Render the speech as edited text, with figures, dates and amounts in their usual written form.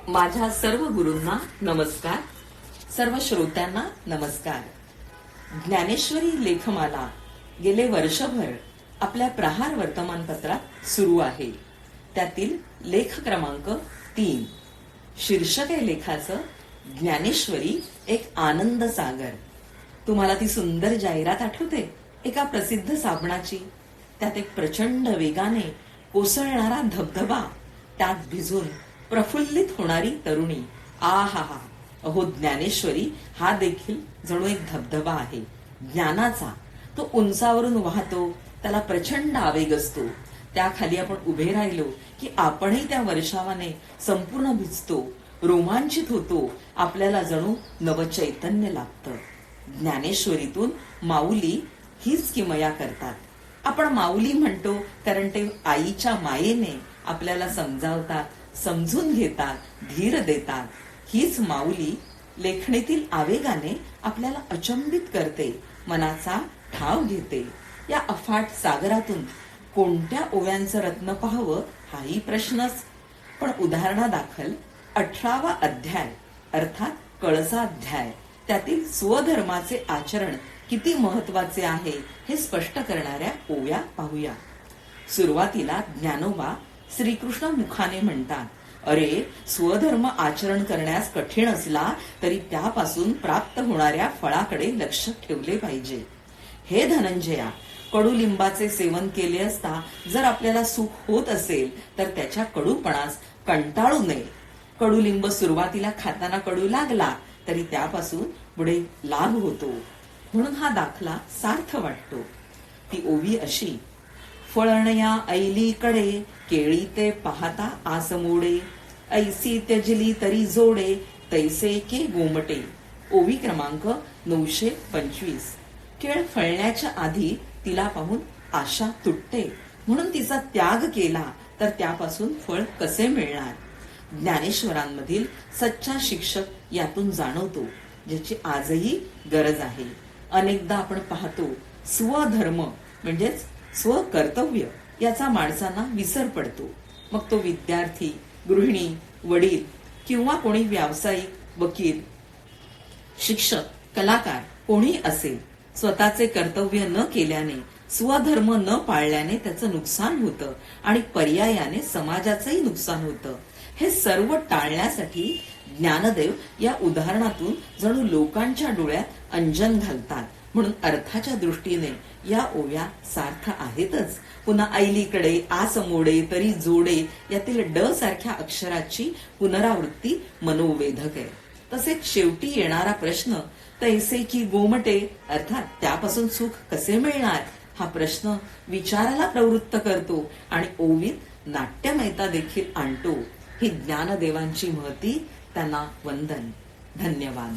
माझ्या सर्व गुरूंना नमस्कार, सर्व श्रोत्यांना नमस्कार. ज्ञानेश्वरी लेखमाला गेले वर्षभर आपल्या प्रहार वर्तमानपत्रात सुरू आहे. त्यातील लेख क्रमांक 3. शीर्षक आहे लेखाचं ज्ञानेश्वरी एक आनंद सागर. तुम्हाला ती सुंदर जाहिरात आठवते एका प्रसिद्ध साबणाची? त्यात एक प्रचंड वेगाने कोसळणारा धबधबा, त्यात भिजून प्रफुल्लित होणारी तरुणी. आहा, अहो ज्ञानेश्वरी हा देखील जणू एक धबधबा आहे ज्ञानाचा. तो उंचावरून वाहतो, त्याला प्रचंड आवेग असतो. त्याखाली आपण उभे राहिलो की आपणही त्या वर्षावाने संपूर्ण भिजतो, रोमांचित होतो. आपल्याला जणू नवचैतन्य लागतं. ज्ञानेश्वरीतून माऊली हीच किमया करतात. आपण माऊली म्हणतो कारण ते आईच्या मायेने आपल्याला समजावतात, समजून घेतात, धीर देतात. हीच माऊली लेखणीतील आवेगाने आपल्याला अचंबित करते, मनाचा ठाव घेते. या अफाट सागरातून कोणत्या ओव्यांचं रत्न पाहावं हाही प्रश्नच. पण उदाहरणादाखल 18वा अध्याय अर्थात कळसाध्याय, त्यातील स्वधर्माचे आचरण किती महत्वाचे आहे हे स्पष्ट करणाऱ्या ओव्या पाहूया. सुरुवातीला ज्ञानोबा श्रीकृष्ण मुखाने म्हणतात, अरे स्वधर्म आचरण करण्यास कठीण असला तरी त्यापासून प्राप्त होणाऱ्या फळाकडे लक्ष ठेवले पाहिजे. हे धनंजया, कडुलिंबाचे सेवन केले असता जर आपल्याला सुख होत असेल तर त्याच्या कडूपणास कंटाळू नये. कडुलिंब सुरुवातीला खाताना कडू लागला तरी त्यापासून पुढे लाभ होतो, म्हणून हा सार्थ वाटतो. ती ओवी अशी: फळणया ऐलीकडे केळी ते पाहता आसमोडे, ऐसी त्यजली तरी जोडे तैसे के गोमटे. ओवी क्रमांक 925. केळ फळण्याच्या आधी तिला पाहून आशा तुटते, म्हणून तिचा त्याग केला तर त्यापासून फळ कसे मिळणार. ज्ञानेश्वरांमधील सच्चा शिक्षक यातून जाणवतो, ज्याची आजही गरज आहे. अनेकदा आपण पाहतो स्वधर्म म्हणजेच स्वकर्तव्य याचा माणसांना विसर पडतो. मग तो विद्यार्थी, गृहिणी, वडील किंवा कोणी व्यावसायिक, वकील, शिक्षक, कलाकार कोणी असेल. स्वतःचे कर्तव्य न केल्याने, स्वधर्म न पाळल्याने त्याचं नुकसान होतं आणि पर्यायाने समाजाचंही नुकसान होतं. हे सर्व टाळण्यासाठी ज्ञानदेव या उदाहरणातून जणू लोकांच्या डोळ्यात अंजन घालतात. म्हणून अर्थाच्या दृष्टीने या ओव्या सार्थ आहेतच. पुन्हा ऐलीकडे आसमोडे तरी जोडे यातील ड सारख्या अक्षराची पुनरावृत्ती मनोवेधक आहे. तसेच शेवटी येणारा प्रश्न तैसे की गोमटे अर्थात त्यापासून सुख कसे मिळणार हा प्रश्न विचाराला प्रवृत्त करतो आणि ओवीत नाट्यमयता देखील आणतो. ही ज्ञानदेवांची महती, त्यांना वंदन. धन्यवाद.